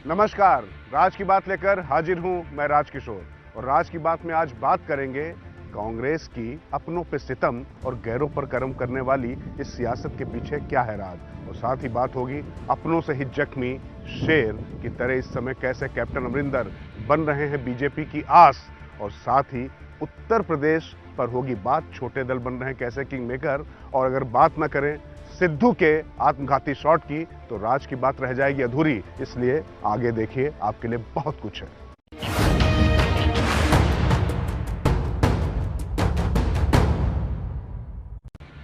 नमस्कार, राज की बात लेकर हाजिर हूं मैं राजकिशोर। और राज की बात में आज बात करेंगे कांग्रेस की अपनों पे सितम और गैरों पर कर्म करने वाली इस सियासत के पीछे क्या है राज। और साथ ही बात होगी अपनों से ही जख्मी शेर की तरह इस समय कैसे कैप्टन अमरिंदर बन रहे हैं बीजेपी की आस। और साथ ही उत्तर प्रदेश पर होगी बात, छोटे दल बन रहे हैं कैसे किंग मेकर। और अगर बात ना करें सिद्धू के आत्मघाती शॉट की तो राज की बात रह जाएगी अधूरी। इसलिए आगे देखिए, आपके लिए बहुत कुछ है।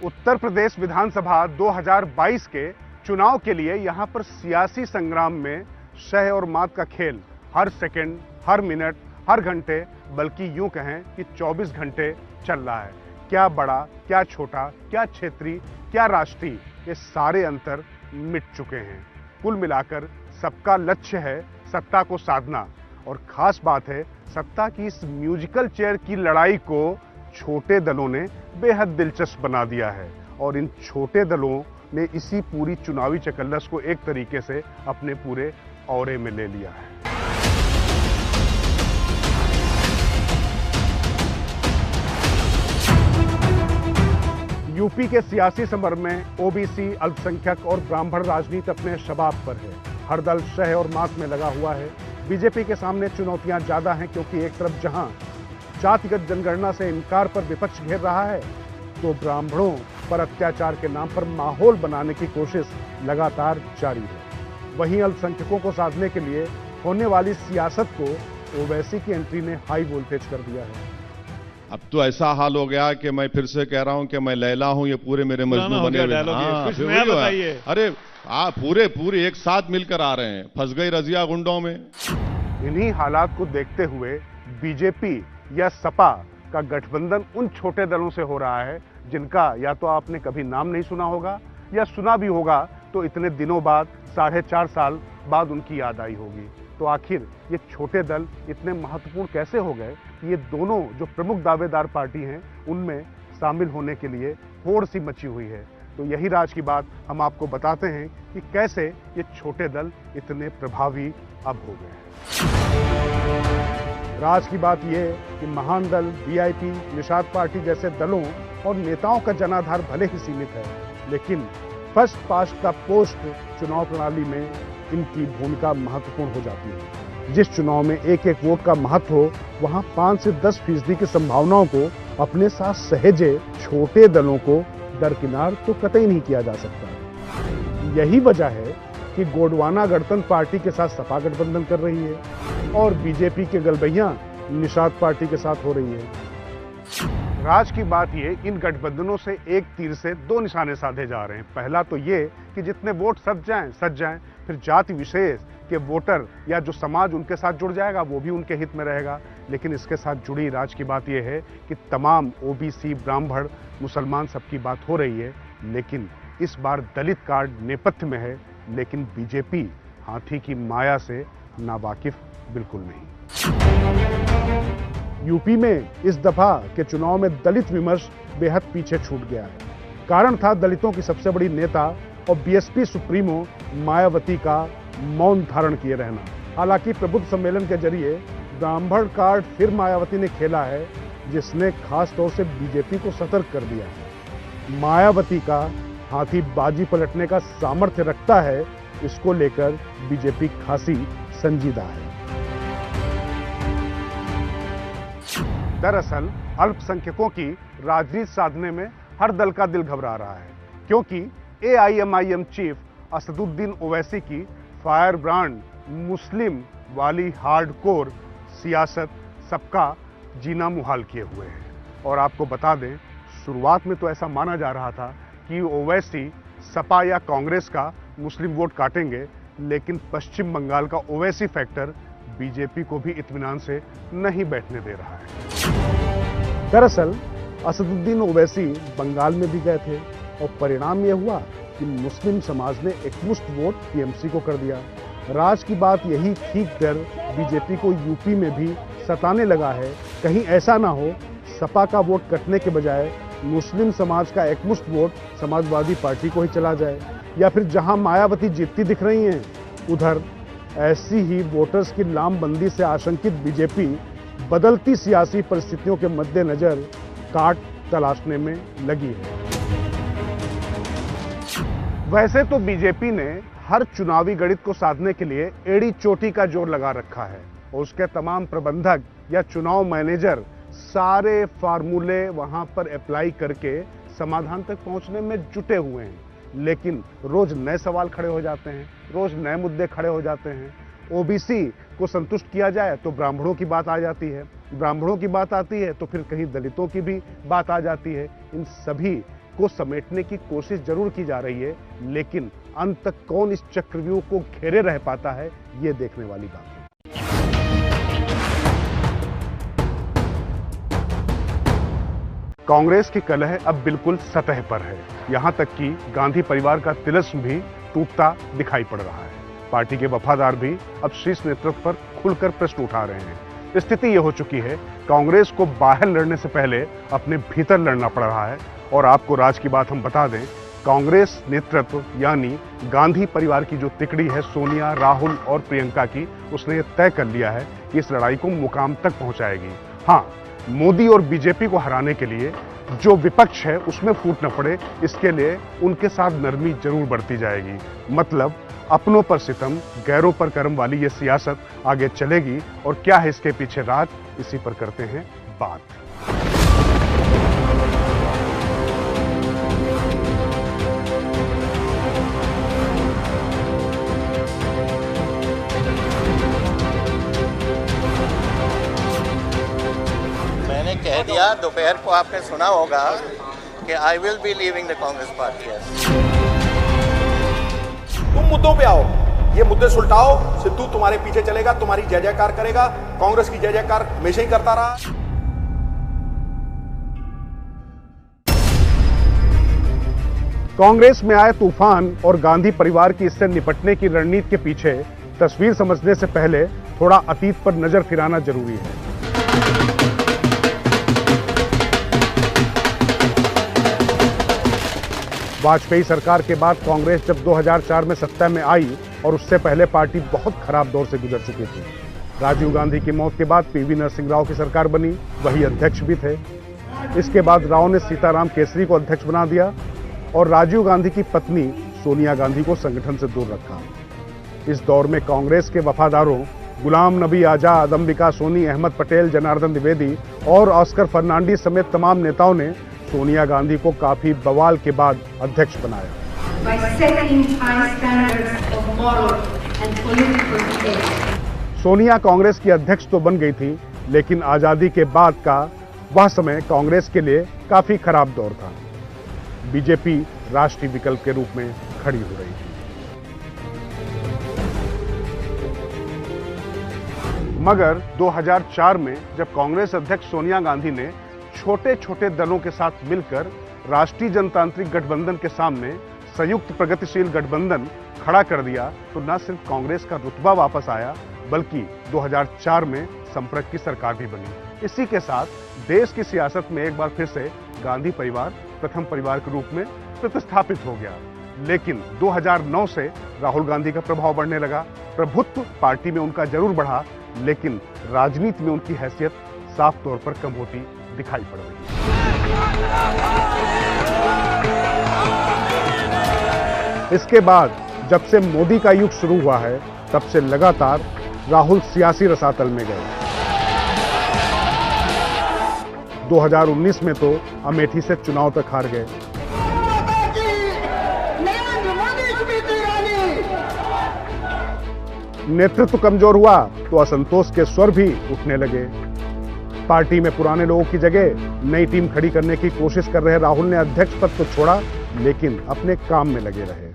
उत्तर प्रदेश विधानसभा 2022 के चुनाव के लिए यहां पर सियासी संग्राम में शह और मात का खेल हर सेकंड, हर मिनट, हर घंटे, बल्कि यूं कहें कि 24 घंटे चल रहा है। क्या बड़ा, क्या छोटा, क्या क्षेत्रीय, क्या राष्ट्रीय, ये सारे अंतर मिट चुके हैं। कुल मिलाकर सबका लक्ष्य है सत्ता को साधना। और खास बात है, सत्ता की इस म्यूजिकल चेयर की लड़ाई को छोटे दलों ने बेहद दिलचस्प बना दिया है। और इन छोटे दलों ने इसी पूरी चुनावी चकल्लस को एक तरीके से अपने पूरे औरे में ले लिया है। यूपी के सियासी समर में ओबीसी, अल्पसंख्यक और ब्राह्मण राजनीति अपने शबाब पर है। हर दल शह और मात में लगा हुआ है। बीजेपी के सामने चुनौतियां ज्यादा हैं, क्योंकि एक तरफ जहां जातिगत जनगणना से इनकार पर विपक्ष घेर रहा है, तो ब्राह्मणों पर अत्याचार के नाम पर माहौल बनाने की कोशिश लगातार जारी है। वहीं अल्पसंख्यकों को साधने के लिए होने वाली सियासत को ओवैसी की एंट्री ने हाई वोल्टेज कर दिया है। अब तो ऐसा हाल हो गया कि मैं फिर से कह रहा हूं कि मैं लैला हूं, ये पूरे मेरे मजनू बने हुए हैं। कुछ नया बताइए। अरे पूरे एक साथ मिलकर आ रहे हैं, फंस गई रजिया गुंडों में। इन्हीं हालात को देखते हुए बीजेपी या सपा का गठबंधन उन छोटे दलों से हो रहा है जिनका या तो आपने कभी नाम नहीं सुना होगा, या सुना भी होगा तो इतने दिनों बाद, 4.5 साल बाद उनकी याद आई होगी। तो आखिर ये छोटे दल इतने महत्वपूर्ण कैसे हो गए कि ये दोनों जो प्रमुख दावेदार पार्टी हैं उनमें शामिल होने के लिए होड़ सी मची हुई है। तो यही राज की बात हम आपको बताते हैं कि कैसे ये छोटे दल इतने प्रभावी अब हो गए हैं। राज की बात यह कि महान दल, वीआईपी, निषाद पार्टी जैसे दलों और नेताओं का जनाधार भले ही सीमित है, लेकिन फर्स्ट पास्ट द पोस्ट चुनाव प्रणाली में इनकी भूमिका महत्वपूर्ण हो जाती है। जिस चुनाव में एक एक वोट का महत्व हो, वहां 5 से 10% की संभावनाओं को अपने साथ सहेजे छोटे दलों को दरकिनार तो कतई नहीं किया जा सकता। यही वजह है कि गोंडवाना गणतंत्र पार्टी के साथ सपा गठबंधन कर रही है और बीजेपी के गलबैया निषाद पार्टी के साथ हो रही है। राज की बात ये, इन गठबंधनों से एक तीर से 2 निशाने साधे जा रहे हैं। पहला तो ये कि जितने वोट सज जाएं, फिर जाति विशेष के वोटर या जो समाज उनके साथ जुड़ जाएगा वो भी उनके हित में रहेगा। लेकिन इसके साथ जुड़ी राज की बात यह है कि तमाम ओबीसी, ब्राह्मण, मुसलमान सबकी बात हो रही है। लेकिन इस बार दलित कार्ड नेपथ्य में है, लेकिन बीजेपी हाथी की माया से नावाकिफ बिल्कुल नहीं। यूपी में इस दफा के चुनाव में दलित विमर्श बेहद पीछे छूट गया है। कारण था दलितों की सबसे बड़ी नेता और बीएसपी सुप्रीमो मायावती का मौन धारण किए रहना। हालांकि प्रबुद्ध सम्मेलन के जरिए ब्राह्मण कार्ड फिर मायावती ने खेला है, जिसने खास तौर से बीजेपी को सतर्क कर दिया है। मायावती का हाथी बाजी पलटने का सामर्थ्य रखता है, इसको लेकर बीजेपी खासी संजीदा है। दरअसल अल्पसंख्यकों की राजनीति साधने में हर दल का दिल घबरा रहा है, क्योंकि एआईएमआईएम चीफ असदुद्दीन ओवैसी की फायर ब्रांड मुस्लिम वाली हार्डकोर सियासत सबका जीना मुहाल किए हुए है। और आपको बता दें, शुरुआत में तो ऐसा माना जा रहा था कि ओवैसी सपा या कांग्रेस का मुस्लिम वोट काटेंगे, लेकिन पश्चिम बंगाल का ओवैसी फैक्टर बीजेपी को भी इत्मीनान से नहीं बैठने दे रहा है। दरअसल असदुद्दीन ओवैसी बंगाल में भी गए थे और परिणाम यह हुआ कि मुस्लिम समाज ने एकमुश्त वोट टीएमसी को कर दिया। राज की बात यही ठीक डर बीजेपी को यूपी में भी सताने लगा है। कहीं ऐसा ना हो सपा का वोट कटने के बजाय मुस्लिम समाज का एकमुश्त वोट समाजवादी पार्टी को ही चला जाए, या फिर जहां मायावती जीतती दिख रही हैं उधर ऐसी ही वोटर्स की लामबंदी से आशंकित बीजेपी बदलती सियासी परिस्थितियों के मद्देनजर काट तलाशने में लगी है। वैसे तो बीजेपी ने हर चुनावी गणित को साधने के लिए एड़ी चोटी का जोर लगा रखा है और उसके तमाम प्रबंधक या चुनाव मैनेजर सारे फार्मूले वहां पर अप्लाई करके समाधान तक पहुंचने में जुटे हुए हैं, लेकिन रोज नए सवाल खड़े हो जाते हैं, रोज नए मुद्दे खड़े हो जाते हैं। ओबीसी को संतुष्ट किया जाए तो ब्राह्मणों की बात आ जाती है, ब्राह्मणों की बात आती है तो फिर कहीं दलितों की भी बात आ जाती है। इन सभी को समेटने की कोशिश जरूर की जा रही है, लेकिन अंत तक कौन इस चक्रव्यूह को घेरे रह पाता है, ये देखने वाली बात है। कांग्रेस की कलह अब बिल्कुल सतह पर है। यहां तक कि गांधी परिवार का तिलिस्म भी टूटता दिखाई पड़ रहा है। पार्टी के वफादार भी अब शीर्ष नेतृत्व पर खुलकर प्रश्न उठा रहे हैं। स्थिति यह हो चुकी है, कांग्रेस को बाहर लड़ने से पहले अपने भीतर लड़ना पड़ रहा है। और आपको राज की बात हम बता दें, कांग्रेस नेतृत्व यानी गांधी परिवार की जो तिकड़ी है सोनिया, राहुल और प्रियंका की, उसने ये तय कर लिया है कि इस लड़ाई को मुकाम तक पहुंचाएगी। हाँ, मोदी और बीजेपी को हराने के लिए जो विपक्ष है उसमें फूट न पड़े, इसके लिए उनके साथ नरमी जरूर बढ़ती जाएगी। मतलब अपनों पर सितम, गैरों पर करम वाली ये सियासत आगे चलेगी। और क्या है इसके पीछे राज, इसी पर करते हैं बात। कह दिया दोपहर को, आपने सुना होगा कि I will be leaving the Congress party. तुम मुद्दों पे आओ, ये मुद्दे सुलटाओ, सिद्धू तुम्हारे पीछे चलेगा, तुम्हारी जय जयकार करेगा। कांग्रेस की जय जयकार हमेशा ही करता रहा। कांग्रेस में आए तूफान और गांधी परिवार की इससे निपटने की रणनीति के पीछे तस्वीर समझने से पहले थोड़ा अतीत पर नजर फिराना जरूरी है। वाजपेयी सरकार के बाद कांग्रेस जब 2004 में सत्ता में आई और उससे पहले पार्टी बहुत खराब दौर से गुजर चुकी थी। राजीव गांधी की मौत के बाद पीवी नरसिंह राव की सरकार बनी, वही अध्यक्ष भी थे। इसके बाद राव ने सीताराम केसरी को अध्यक्ष बना दिया और राजीव गांधी की पत्नी सोनिया गांधी को संगठन से दूर रखा। इस दौर में कांग्रेस के वफादारों गुलाम नबी आजाद, अंबिका सोनी, अहमद पटेल, जनार्दन द्विवेदी और ऑस्कर फर्नांडीज समेत तमाम नेताओं ने सोनिया गांधी को काफी बवाल के बाद अध्यक्ष बनाया। सोनिया कांग्रेस की अध्यक्ष तो बन गई थी, लेकिन आजादी के बाद का वह समय कांग्रेस के लिए काफी खराब दौर था। बीजेपी राष्ट्रीय विकल्प के रूप में खड़ी हो रही थी। मगर 2004 में जब कांग्रेस अध्यक्ष सोनिया गांधी ने छोटे छोटे दलों के साथ मिलकर राष्ट्रीय जनतांत्रिक गठबंधन के सामने संयुक्त प्रगतिशील गठबंधन खड़ा कर दिया, तो न सिर्फ कांग्रेस का रुतबा वापस आया, बल्कि 2004 में संपर्क की सरकार भी बनी। इसी के साथ देश की सियासत में एक बार फिर से गांधी परिवार प्रथम परिवार के रूप में प्रतिस्थापित हो गया। लेकिन 2009 से राहुल गांधी का प्रभाव बढ़ने लगा। प्रभुत्व पार्टी में उनका जरूर बढ़ा, लेकिन राजनीति में उनकी हैसियत साफ तौर पर कम होती दिखाई पड़ रही है। इसके बाद जब से मोदी का युग शुरू हुआ है, तब से लगातार राहुल सियासी रसातल में गए। 2019 में तो अमेठी से चुनाव तक हार गए। नेतृत्व कमजोर हुआ तो असंतोष के स्वर भी उठने लगे। पार्टी में पुराने लोगों की जगह नई टीम खड़ी करने की कोशिश कर रहे राहुल ने अध्यक्ष पद तो छोड़ा, लेकिन अपने काम में लगे रहे।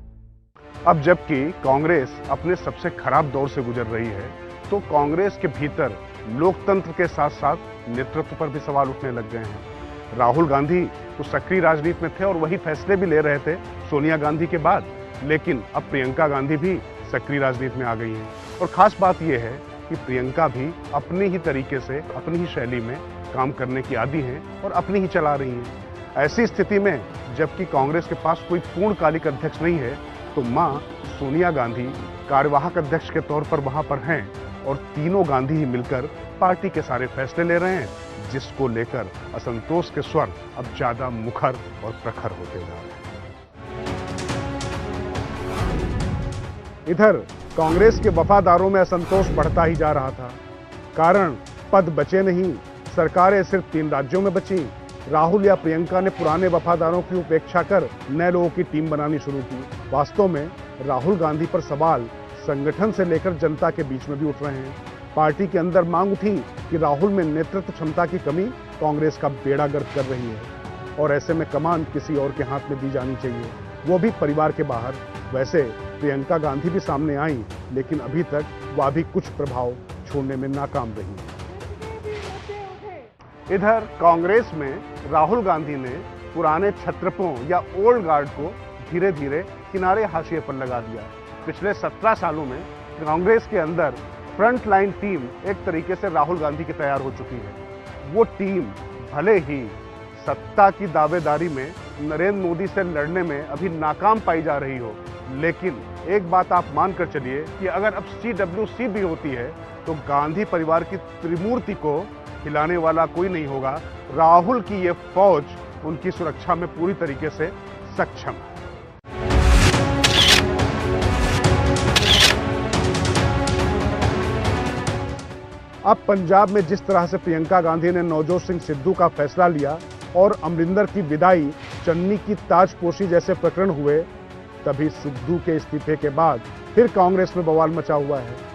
अब जबकि कांग्रेस अपने सबसे खराब दौर से गुजर रही है, तो कांग्रेस के भीतर लोकतंत्र के साथ साथ नेतृत्व पर भी सवाल उठने लग गए हैं। राहुल गांधी तो सक्रिय राजनीति में थे और वही फैसले भी ले रहे थे सोनिया गांधी के बाद, लेकिन अब प्रियंका गांधी भी सक्रिय राजनीति में आ गई हैं। और खास बात यह है कि प्रियंका भी अपने ही तरीके से, अपनी ही शैली में काम करने की आदी हैं और अपनी ही चला रही हैं। ऐसी स्थिति में जबकि कांग्रेस के पास कोई पूर्णकालिक अध्यक्ष नहीं है, तो मां सोनिया गांधी कार्यवाहक अध्यक्ष के तौर पर वहां पर हैं और तीनों गांधी ही मिलकर पार्टी के सारे फैसले ले रहे हैं, जिसको लेकर असंतोष के स्वर अब ज्यादा मुखर और प्रखर होते जा रहे हैं। इधर कांग्रेस के वफादारों में असंतोष बढ़ता ही जा रहा था। कारण पद बचे नहीं, सरकारें सिर्फ 3 राज्यों में बची। राहुल या प्रियंका ने पुराने वफादारों की उपेक्षा कर नए लोगों की टीम बनानी शुरू की। वास्तव में राहुल गांधी पर सवाल संगठन से लेकर जनता के बीच में भी उठ रहे हैं। पार्टी के अंदर मांग उठी कि राहुल में नेतृत्व क्षमता की कमी कांग्रेस का बेड़ा गर्क कर रही है और ऐसे में कमान किसी और के हाथ में दी जानी चाहिए, वो भी परिवार के बाहर। वैसे प्रियंका गांधी भी सामने आई, लेकिन अभी तक वह भी कुछ प्रभाव छोड़ने में नाकाम रही। इधर कांग्रेस में राहुल गांधी ने पुराने छत्रपों या ओल्ड गार्ड को धीरे धीरे किनारे हाशिए पर लगा दिया। पिछले 17 सालों में कांग्रेस के अंदर फ्रंट लाइन टीम एक तरीके से राहुल गांधी की तैयार हो चुकी है। वो टीम भले ही सत्ता की दावेदारी में नरेंद्र मोदी से लड़ने में अभी नाकाम पाई जा रही हो, लेकिन एक बात आप मानकर चलिए कि अगर अब CWC भी होती है तो गांधी परिवार की त्रिमूर्ति को हिलाने वाला कोई नहीं होगा। राहुल की ये फौज उनकी सुरक्षा में पूरी तरीके से सक्षम है। अब पंजाब में जिस तरह से प्रियंका गांधी ने नवजोत सिंह सिद्धू का फैसला लिया और अमरिंदर की विदाई, चन्नी की ताजपोशी जैसे प्रकरण हुए, तभी सिद्धू के इस्तीफे के बाद फिर कांग्रेस में बवाल मचा हुआ है।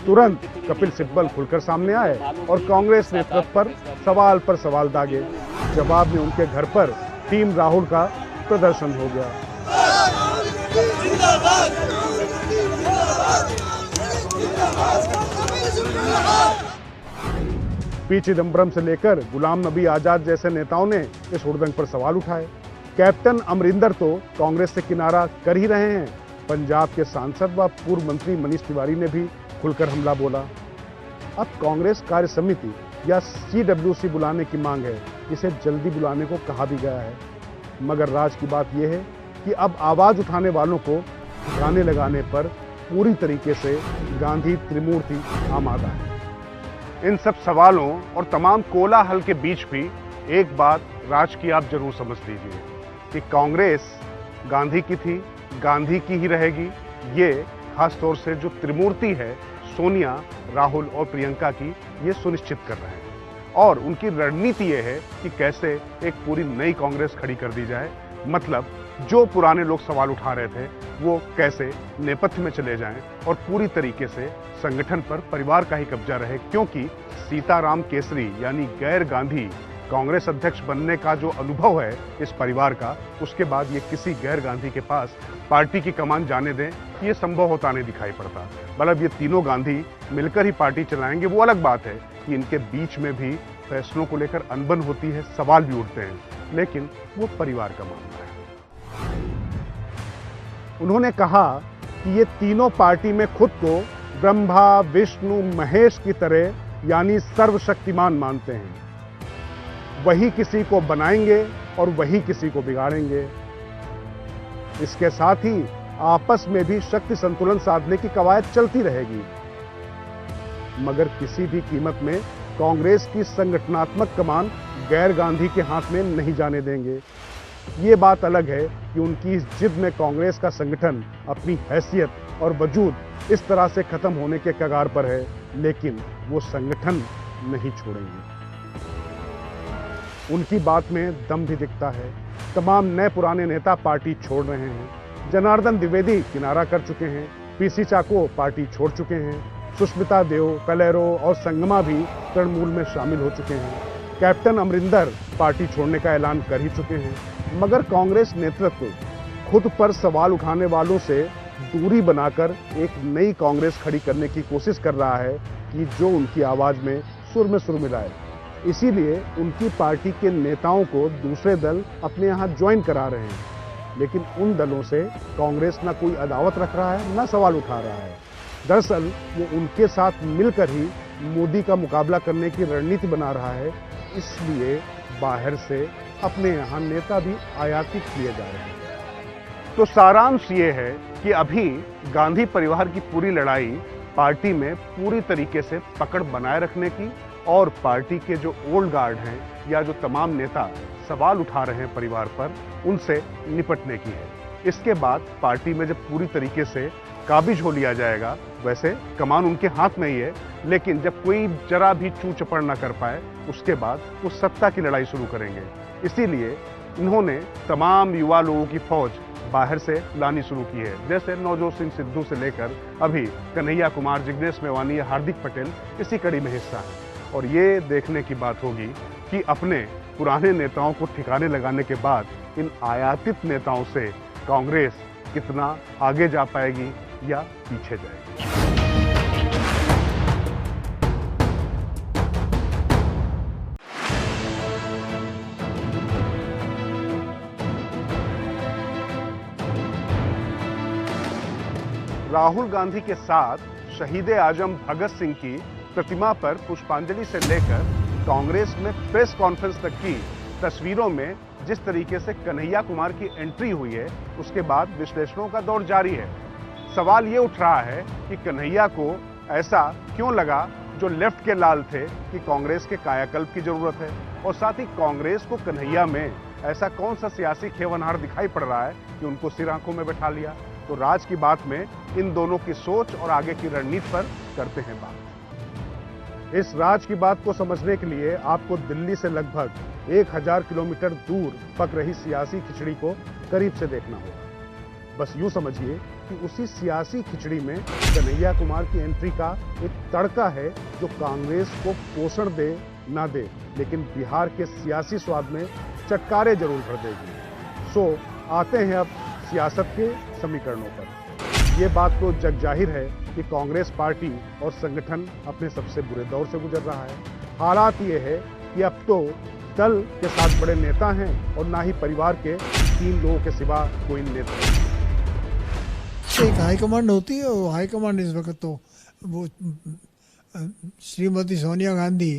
तुरंत कपिल सिब्बल खुलकर सामने आए और कांग्रेस नेतृत्व पर सवाल दागे। जवाब में उनके घर पर टीम राहुल का प्रदर्शन हो गया। पी चिदंबरम से लेकर गुलाम नबी आजाद जैसे नेताओं ने इस हुड़दंग पर सवाल उठाए। कैप्टन अमरिंदर तो कांग्रेस से किनारा कर ही रहे हैं। पंजाब के सांसद व पूर्व मंत्री मनीष तिवारी ने भी खुलकर हमला बोला। अब कांग्रेस कार्य समिति या CWC बुलाने की मांग है, इसे जल्दी बुलाने को कहा भी गया है। मगर राज की बात यह है कि अब आवाज उठाने वालों को गाने लगाने पर पूरी तरीके से गांधी त्रिमूर्ति आमादा है। इन सब सवालों और तमाम कोलाहल के बीच भी एक बात राज की आप जरूर समझ लीजिए कि कांग्रेस गांधी की थी, गांधी की ही रहेगी। ये खास तौर से जो त्रिमूर्ति है सोनिया, राहुल और प्रियंका की, ये सुनिश्चित कर रहे हैं और उनकी रणनीति ये है कि कैसे एक पूरी नई कांग्रेस खड़ी कर दी जाए। मतलब जो पुराने लोग सवाल उठा रहे थे वो कैसे नेपथ्य में चले जाएं और पूरी तरीके से संगठन पर परिवार का ही कब्जा रहे, क्योंकि सीताराम केसरी यानी गैर गांधी कांग्रेस अध्यक्ष बनने का जो अनुभव है इस परिवार का, उसके बाद ये किसी गैर गांधी के पास पार्टी की कमान जाने दें, ये संभव होता नहीं दिखाई पड़ता। मतलब ये तीनों गांधी मिलकर ही पार्टी चलाएंगे, वो अलग बात है कि इनके बीच में भी फैसलों को लेकर अनबन होती है, सवाल भी उठते हैं, लेकिन वो परिवार का मामला है। उन्होंने कहा कि ये तीनों पार्टी में खुद को ब्रह्मा, विष्णु, महेश की तरह यानी सर्वशक्तिमान मानते हैं। वही किसी को बनाएंगे और वही किसी को बिगाड़ेंगे। इसके साथ ही आपस में भी शक्ति संतुलन साधने की कवायद चलती रहेगी, मगर किसी भी कीमत में कांग्रेस की संगठनात्मक कमान गैर गांधी के हाथ में नहीं जाने देंगे। ये बात अलग है कि उनकी इस जिद में कांग्रेस का संगठन अपनी हैसियत और वजूद इस तरह से खत्म होने के कगार पर है, लेकिन वो संगठन नहीं छोड़ेंगे। उनकी बात में दम भी दिखता है। तमाम नए पुराने नेता पार्टी छोड़ रहे हैं। जनार्दन द्विवेदी किनारा कर चुके हैं, PC चाको पार्टी छोड़ चुके हैं, सुष्मिता देव, कलेरो और संगमा भी तृणमूल में शामिल हो चुके हैं। कैप्टन अमरिंदर पार्टी छोड़ने का ऐलान कर ही चुके हैं। मगर कांग्रेस नेतृत्व खुद पर सवाल उठाने वालों से दूरी बनाकर एक नई कांग्रेस खड़ी करने की कोशिश कर रहा है कि जो उनकी आवाज में सुर मिलाए। इसीलिए उनकी पार्टी के नेताओं को दूसरे दल अपने यहाँ ज्वाइन करा रहे हैं, लेकिन उन दलों से कांग्रेस ना कोई अदावत रख रहा है, ना सवाल उठा रहा है। दरअसल वो उनके साथ मिलकर ही मोदी का मुकाबला करने की रणनीति बना रहा है। इसलिए बाहर से अपने यहाँ नेता भी आयातित किए जा रहे हैं। तो सारांश ये है कि अभी गांधी परिवार की पूरी लड़ाई पार्टी में पूरी तरीके से पकड़ बनाए रखने की और पार्टी के जो ओल्ड गार्ड हैं या जो तमाम नेता सवाल उठा रहे हैं परिवार पर, उनसे निपटने की है। इसके बाद पार्टी में जब पूरी तरीके से काबिज हो लिया जाएगा, वैसे कमान उनके हाथ में ही है, लेकिन जब कोई जरा भी चू चपड़ ना कर पाए, उसके बाद वो सत्ता की लड़ाई शुरू करेंगे। इसीलिए इन्होंने तमाम युवा लोगों की फौज बाहर से लानी शुरू की है, जैसे नवजोत सिंह सिद्धू से लेकर अभी कन्हैया कुमार, जिग्नेश मेवानी या हार्दिक पटेल इसी कड़ी में हिस्सा है। और ये देखने की बात होगी कि अपने पुराने नेताओं को ठिकाने लगाने के बाद इन आयातित नेताओं से कांग्रेस कितना आगे जा पाएगी या पीछे जाएगी। राहुल गांधी के साथ शहीद आजम भगत सिंह की प्रतिमा पर पुष्पांजलि से लेकर कांग्रेस में प्रेस कॉन्फ्रेंस तक की तस्वीरों में जिस तरीके से कन्हैया कुमार की एंट्री हुई है, उसके बाद विश्लेषणों का दौर जारी है। सवाल ये उठ रहा है कि कन्हैया को ऐसा क्यों लगा जो लेफ्ट के लाल थे कि कांग्रेस के कायाकल्प की जरूरत है, और साथ ही कांग्रेस को कन्हैया में ऐसा कौन सा सियासी खेवनहार दिखाई पड़ रहा है कि उनको सिर आंखों में बैठा लिया। तो राज की बात में इन दोनों की सोच और आगे की रणनीति पर करते हैं बात। इस राज की बात को समझने के लिए आपको दिल्ली से लगभग 1000 किलोमीटर दूर पक रही सियासी खिचड़ी को करीब से देखना होगा। बस यूं समझिए कि उसी सियासी खिचड़ी में कन्हैया कुमार की एंट्री का एक तड़का है जो कांग्रेस को पोषण दे ना दे, लेकिन बिहार के सियासी स्वाद में चटकारे जरूर भर देगी। सो आते हैं अब सियासत के समीकरणों पर। ये बात तो जग जाहिर है कि कांग्रेस पार्टी और संगठन अपने सबसे बुरे दौर से गुजर रहा है। हालात ये है कि अब तो दल के साथ बड़े नेता हैं और ना ही परिवार के 3 लोगों के सिवा कोई नेता नहीं। एक हाईकमांड होती है, वो हाईकमांड इस वक्त तो वो श्रीमती सोनिया गांधी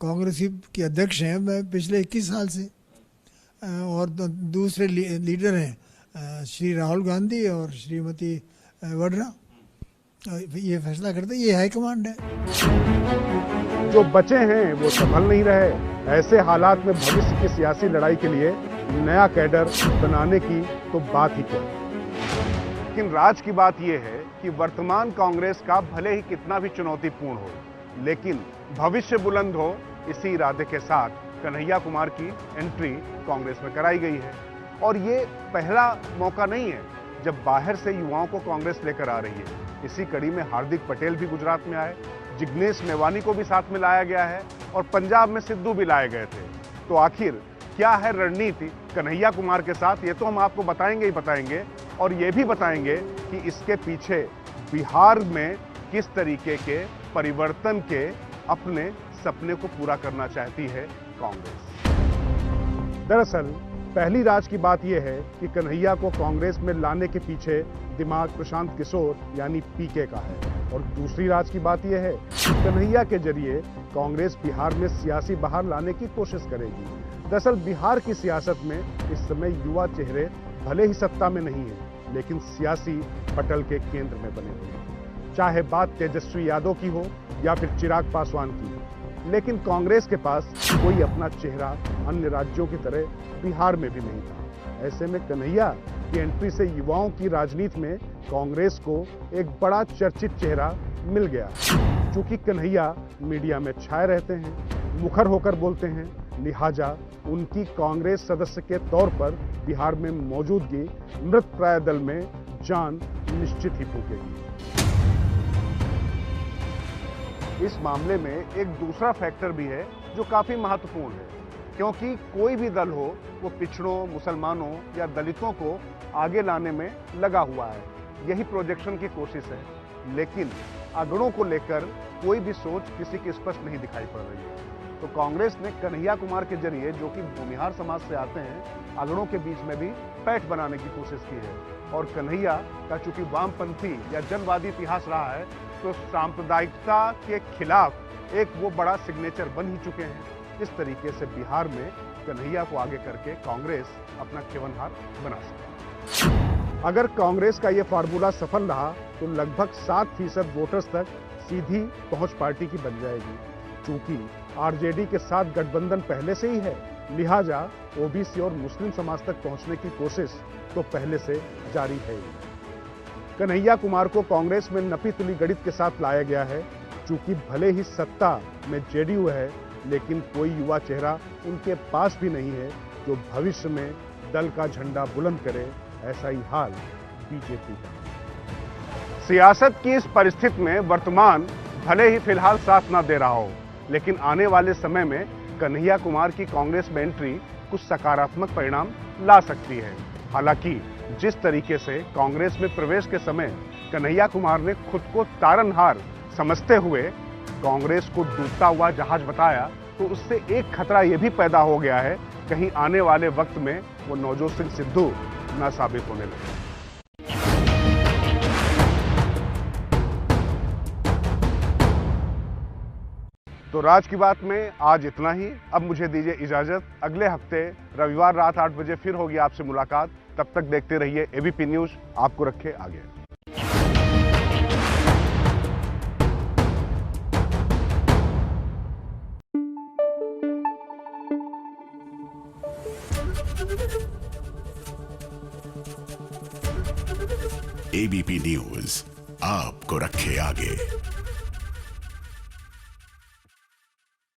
कांग्रेस की अध्यक्ष हैं मैं पिछले 21 साल से, और दूसरे लीडर हैं श्री राहुल गांधी और श्रीमती वड्रा। ये फैसला करते, ये हाईकमांड है। जो बचे हैं वो संभल नहीं रहे। ऐसे हालात में भविष्य की सियासी लड़ाई के लिए नया कैडर बनाने की तो बात ही क्या। लेकिन राज की बात यह है कि वर्तमान कांग्रेस का भले ही कितना भी चुनौतीपूर्ण हो, लेकिन भविष्य बुलंद हो, इसी इरादे के साथ कन्हैया कुमार की एंट्री कांग्रेस में कराई गई है। और ये पहला मौका नहीं है जब बाहर से युवाओं को कांग्रेस लेकर आ रही है। इसी कड़ी में हार्दिक पटेल भी गुजरात में आए, जिग्नेश मेवानी को भी साथ में लाया गया है और पंजाब में सिद्धू भी लाए गए थे। तो आखिर क्या है रणनीति कन्हैया कुमार के साथ, ये तो हम आपको बताएंगे ही बताएंगे, और ये भी बताएंगे कि इसके पीछे बिहार में किस तरीके के परिवर्तन के अपने सपने को पूरा करना चाहती है कांग्रेस। दरअसल पहली राज की बात यह है कि कन्हैया को कांग्रेस में लाने के पीछे दिमाग प्रशांत किशोर यानी पीके का है, और दूसरी राज की बात यह है कि कन्हैया के जरिए कांग्रेस बिहार में सियासी बहार लाने की कोशिश करेगी। दरअसल बिहार की सियासत में इस समय युवा चेहरे भले ही सत्ता में नहीं है, लेकिन सियासी पटल के केंद्र में बने हुए हैं। चाहे बात तेजस्वी यादव की हो या फिर चिराग पासवान की, लेकिन कांग्रेस के पास कोई अपना चेहरा अन्य राज्यों की तरह बिहार में भी नहीं था। ऐसे में कन्हैया की एंट्री से युवाओं की राजनीति में कांग्रेस को एक बड़ा चर्चित चेहरा मिल गया। चूंकि कन्हैया मीडिया में छाए रहते हैं, मुखर होकर बोलते हैं, लिहाजा उनकी कांग्रेस सदस्य के तौर पर बिहार में मौजूदगी मृतप्राय दल में जान निश्चित ही फूकेगी। इस मामले में एक दूसरा फैक्टर भी है जो काफी महत्वपूर्ण है, क्योंकि कोई भी दल हो वो पिछड़ों, मुसलमानों या दलितों को आगे लाने में लगा हुआ है। यही प्रोजेक्शन की कोशिश है, लेकिन अगड़ों को लेकर कोई भी सोच किसी की स्पष्ट नहीं दिखाई पड़ रही है। तो कांग्रेस ने कन्हैया कुमार के जरिए, जो कि भूमिहार समाज से आते हैं, अगड़ों के बीच में भी पैठ बनाने की कोशिश की है। और कन्हैया का चूंकि वामपंथी या जनवादी इतिहास रहा है, तो सांप्रदायिकता के खिलाफ एक वो बड़ा सिग्नेचर बन ही चुके हैं। इस तरीके से बिहार में कन्हैया को आगे करके कांग्रेस अपना खेवनहार बना सकती है। अगर कांग्रेस का यह फार्मूला सफल रहा तो लगभग 7% वोटर्स तक सीधी पहुंच पार्टी की बन जाएगी। चूंकि आरजेडी के साथ गठबंधन पहले से ही है, लिहाजा ओबीसी और मुस्लिम समाज तक पहुंचने की कोशिश तो पहले से जारी है। कन्हैया कुमार को कांग्रेस में नपी तुली गणित के साथ लाया गया है। चूंकि भले ही सत्ता में जेडीयू है, लेकिन कोई युवा चेहरा उनके पास भी नहीं है जो भविष्य में दल का झंडा बुलंद करे। ऐसा ही हाल बीजेपी का। सियासत की इस परिस्थिति में वर्तमान भले ही फिलहाल साथ ना दे रहा हो, लेकिन आने वाले समय में कन्हैया कुमार की कांग्रेस में एंट्री कुछ सकारात्मक परिणाम ला सकती है। हालांकि जिस तरीके से कांग्रेस में प्रवेश के समय कन्हैया कुमार ने खुद को तारनहार समझते हुए कांग्रेस को डूबता हुआ जहाज बताया, तो उससे एक खतरा यह भी पैदा हो गया है, कहीं आने वाले वक्त में वो नवजोत सिंह सिद्धू ना साबित होने लगे। तो राज की बात में आज इतना ही। अब मुझे दीजिए इजाजत। अगले हफ्ते रविवार रात 8 बजे फिर होगी आपसे मुलाकात। तब तक देखते रहिए एबीपी न्यूज। आपको रखे आगे। एबीपी न्यूज आपको रखे आगे।